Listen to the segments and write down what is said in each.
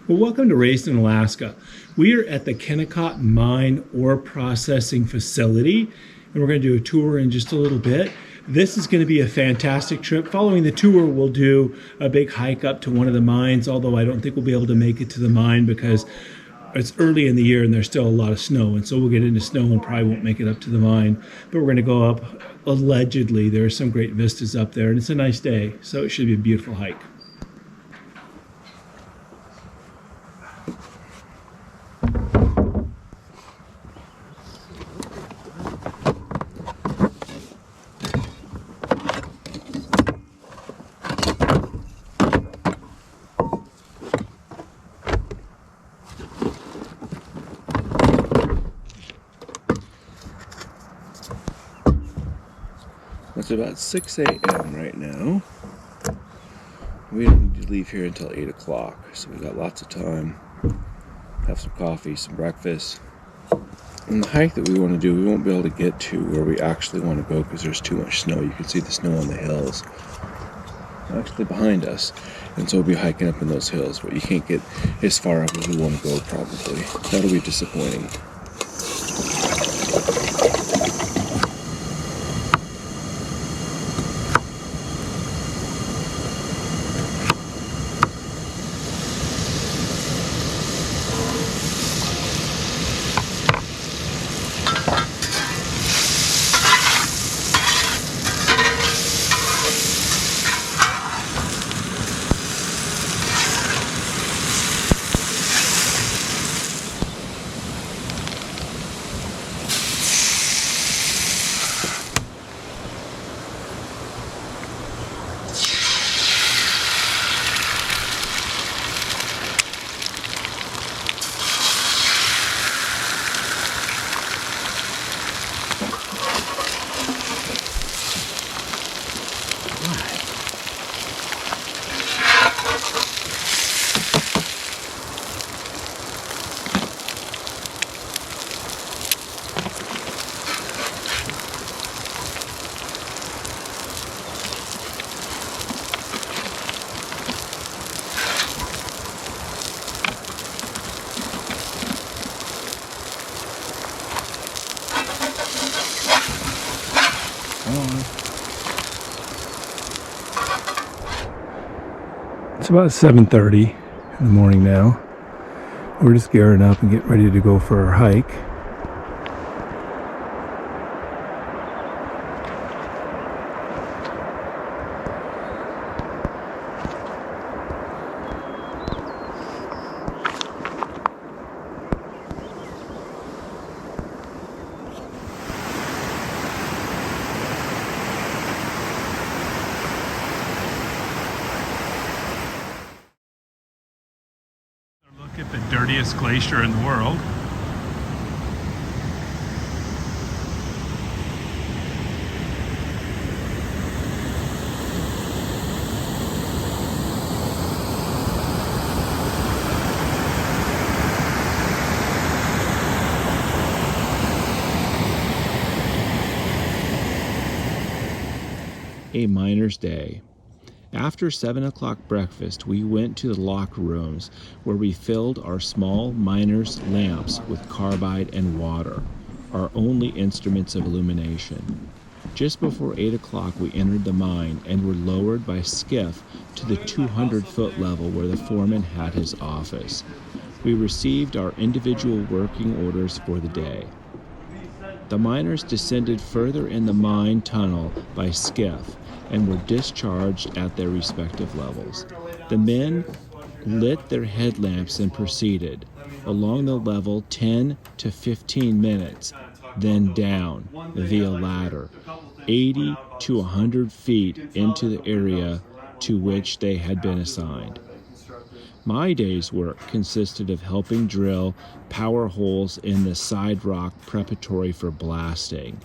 Well, welcome to Raised in Alaska. We are at the Kennocott Mine ore processing facility, and we're going to do a tour in just a little bit. This is going to be a fantastic trip. Following the tour, we'll do a big hike up to one of the mines, although I don't think we'll be able to make it to the mine because it's early in the year and there's still a lot of snow, and so we'll get into snow and probably won't make it up to the mine. But we're going to go up, allegedly. There are some great vistas up there, and it's a nice day, so it should be a beautiful hike. It's about 6 a.m. right now. We don't need to leave here until 8 o'clock, so we got lots of time. Have some coffee, some breakfast. And the hike that we want to do, we won't be able to get to where we actually want to go because there's too much snow. You can see the snow on the hills actually behind us, and so we'll be hiking up in those hills, but you can't get as far up as we want to go probably. That'll be disappointing. It's about 7:30 in the morning now. We're just gearing up and getting ready to go for our hike. At the dirtiest glacier in the world. A miner's day. After 7 o'clock breakfast, we went to the locker rooms where we filled our small miner's lamps with carbide and water, our only instruments of illumination. Just before 8 o'clock, we entered the mine and were lowered by skiff to the 200-foot level where the foreman had his office. We received our individual working orders for the day. The miners descended further in the mine tunnel by skiff and were discharged at their respective levels. The men lit their headlamps and proceeded along the level 10 to 15 minutes, then down via ladder 80 to 100 feet into the area to which they had been assigned. My day's work consisted of helping drill power holes in the side rock preparatory for blasting.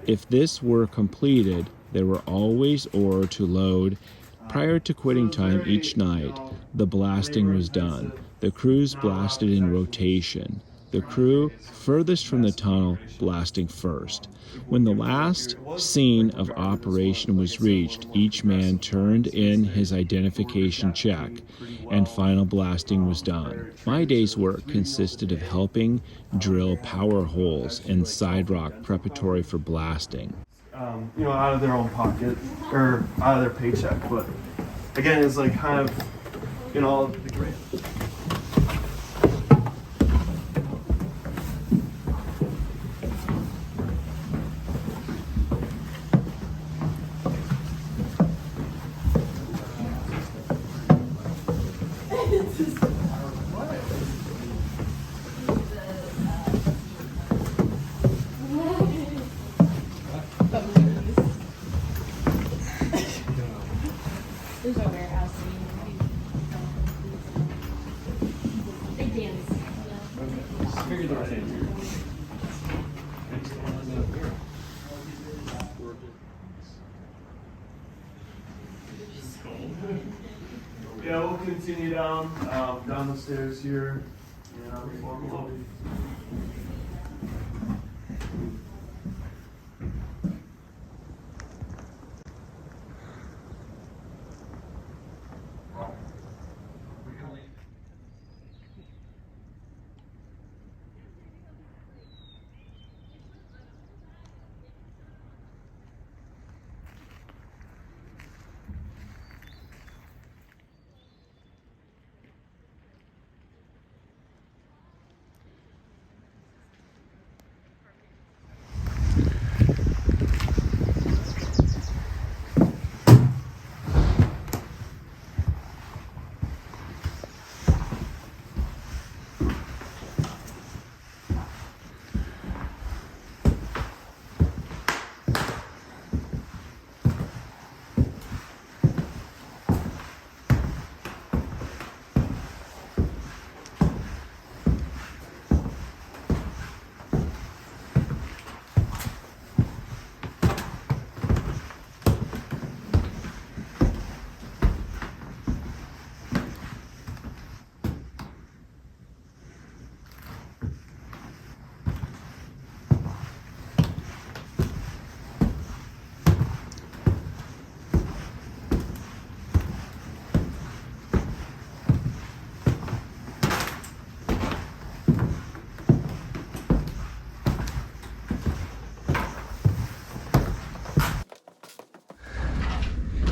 If this were completed, there were always ore to load. Prior to quitting time each night, the blasting was done. The crews blasted in rotation. the crew furthest from the tunnel blasting first. When the last scene of operation was reached, each man turned in his identification check, and final blasting was done. My day's work consisted of helping drill power holes in side rock preparatory for blasting. Out of their own pocket or out of their paycheck, but again, it's like kind of, the grant. There's a warehouse. They dance. Yeah, we'll continue down the stairs here. Before below.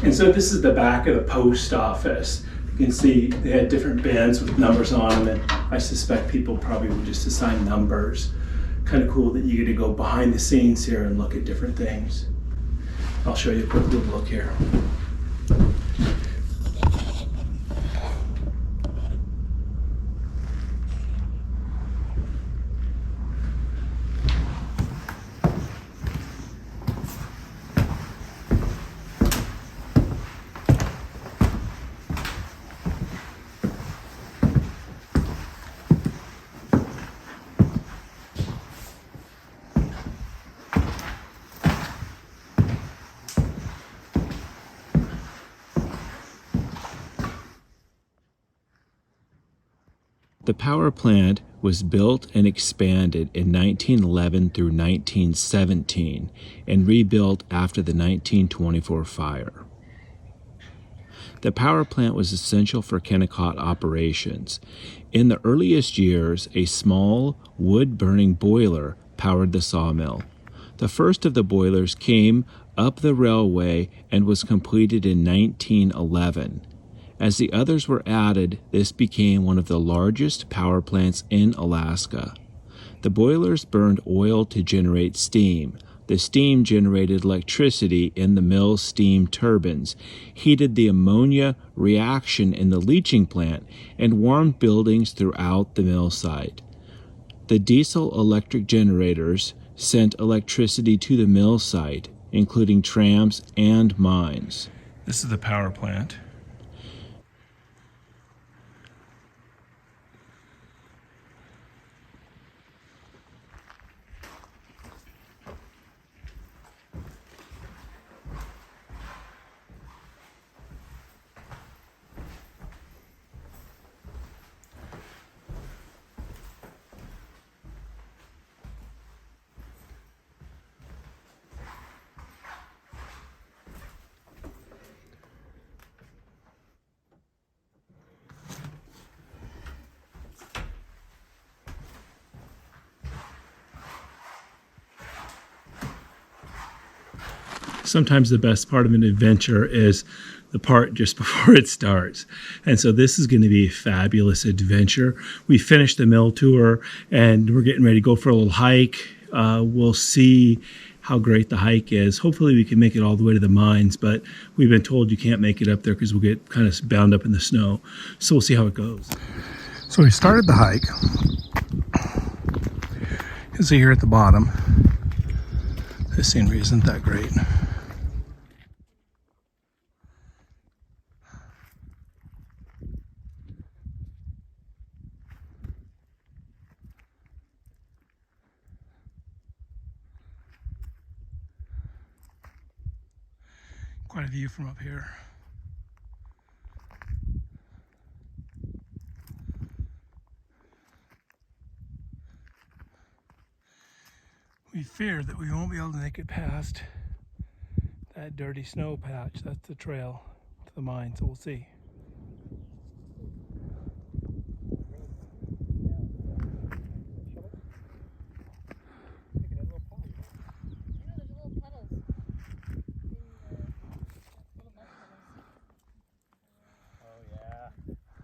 And so this is the back of the post office. You can see they had different bins with numbers on them, and I suspect people probably would just assign numbers. Kind of cool that you get to go behind the scenes here and look at different things. I'll show you a quick little look here. The power plant was built and expanded in 1911 through 1917 and rebuilt after the 1924 fire. The power plant was essential for Kennecott operations. In the earliest years, a small wood-burning boiler powered the sawmill. The first of the boilers came up the railway and was completed in 1911. As the others were added, this became one of the largest power plants in Alaska. The boilers burned oil to generate steam. The steam generated electricity in the mill's steam turbines, heated the ammonia reaction in the leaching plant, and warmed buildings throughout the mill site. The diesel electric generators sent electricity to the mill site, including trams and mines. This is the power plant. sometimes the best part of an adventure is the part just before it starts. And so this is going to be a fabulous adventure. We finished the mill tour and we're getting ready to go for a little hike. We'll see how great the hike is. Hopefully we can make it all the way to the mines, but we've been told you can't make it up there because we'll get kind of bound up in the snow. So we'll see how it goes. So we started the hike. You can see here at the bottom, the scenery isn't that great. Quite a view from up here. We fear that we won't be able to make it past that dirty snow patch. That's the trail to the mine, so we'll see.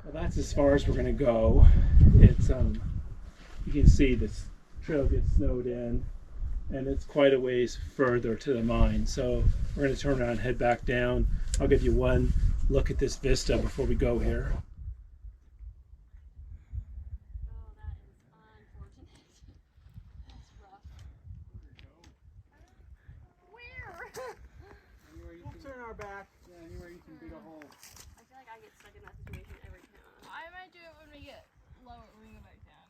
Well, that's as far as we're gonna go. It's you can see this trail gets snowed in, and it's quite a ways further to the mine. So we're gonna turn around and head back down. I'll give you one look at this vista before we go here. Oh, that is unfortunate. That's rough. Where? We'll turn our back anywhere you can dig a hole. I feel like I get stuck in that situation every time. I might do it when we get lower, when we go back down.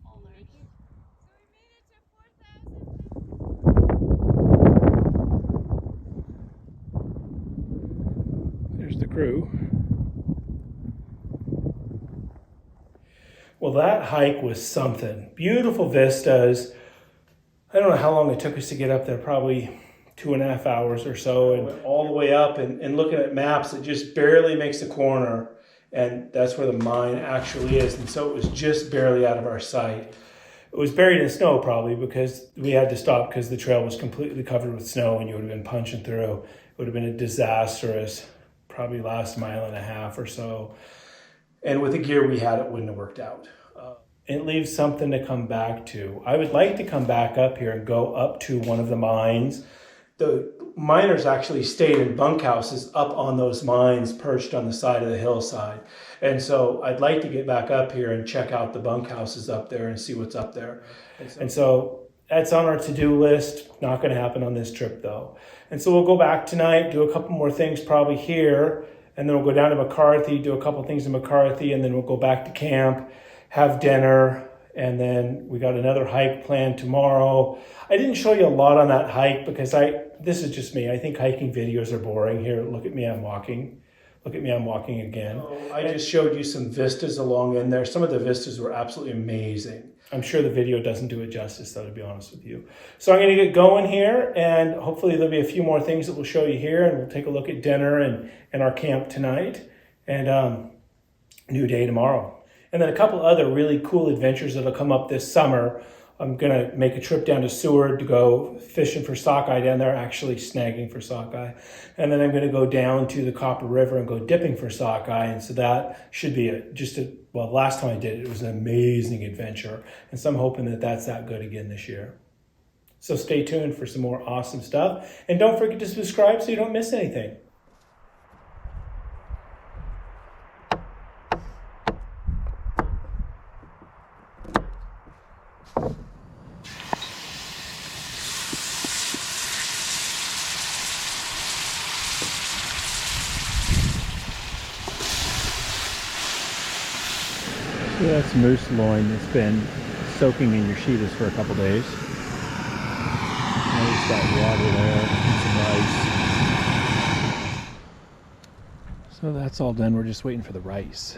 All the way. So we made it to 4,000. There's the crew. Well, that hike was something. Beautiful vistas. I don't know how long it took us to get up there, probably 2.5 hours or so, and went all the way up, and looking at maps, it just barely makes the corner, and that's where the mine actually is. And so it was just barely out of our sight. It was buried in snow probably because we had to stop because the trail was completely covered with snow and you would have been punching through. It would have been a disastrous, probably last 1.5 miles or so. And with the gear we had, it wouldn't have worked out. It leaves something to come back to. I would like to come back up here and go up to one of the mines. The miners actually stayed in bunkhouses up on those mines perched on the side of the hillside. And so I'd like to get back up here and check out the bunkhouses up there and see what's up there. And so that's on our to-do list. Not going to happen on this trip though. And so we'll go back tonight, do a couple more things probably here, and then we'll go down to McCarthy, do a couple things in McCarthy, and then we'll go back to camp, have dinner, and then we got another hike planned tomorrow. I didn't show you a lot on that hike because this is just me. I think hiking videos are boring. Here, look at me, I'm walking. Look at me, I'm walking again. I just showed you some vistas along in there. Some of the vistas were absolutely amazing. I'm sure the video doesn't do it justice, though, to be honest with you. So I'm going to get going here, and hopefully there'll be a few more things that we'll show you here, and we'll take a look at dinner and our camp tonight, and new day tomorrow. And then a couple other really cool adventures that'll come up this summer. I'm going to make a trip down to Seward to go fishing for sockeye down there, actually snagging for sockeye. And then I'm going to go down to the Copper River and go dipping for sockeye. And so that should be well, last time I did it, it was an amazing adventure. And so I'm hoping that that's that good again this year. So stay tuned for some more awesome stuff. And don't forget to subscribe so you don't miss anything. So that's moose loin that's been soaking in your sheetas for a couple days. Now you've got water there and some rice. So that's all done. We're just waiting for the rice.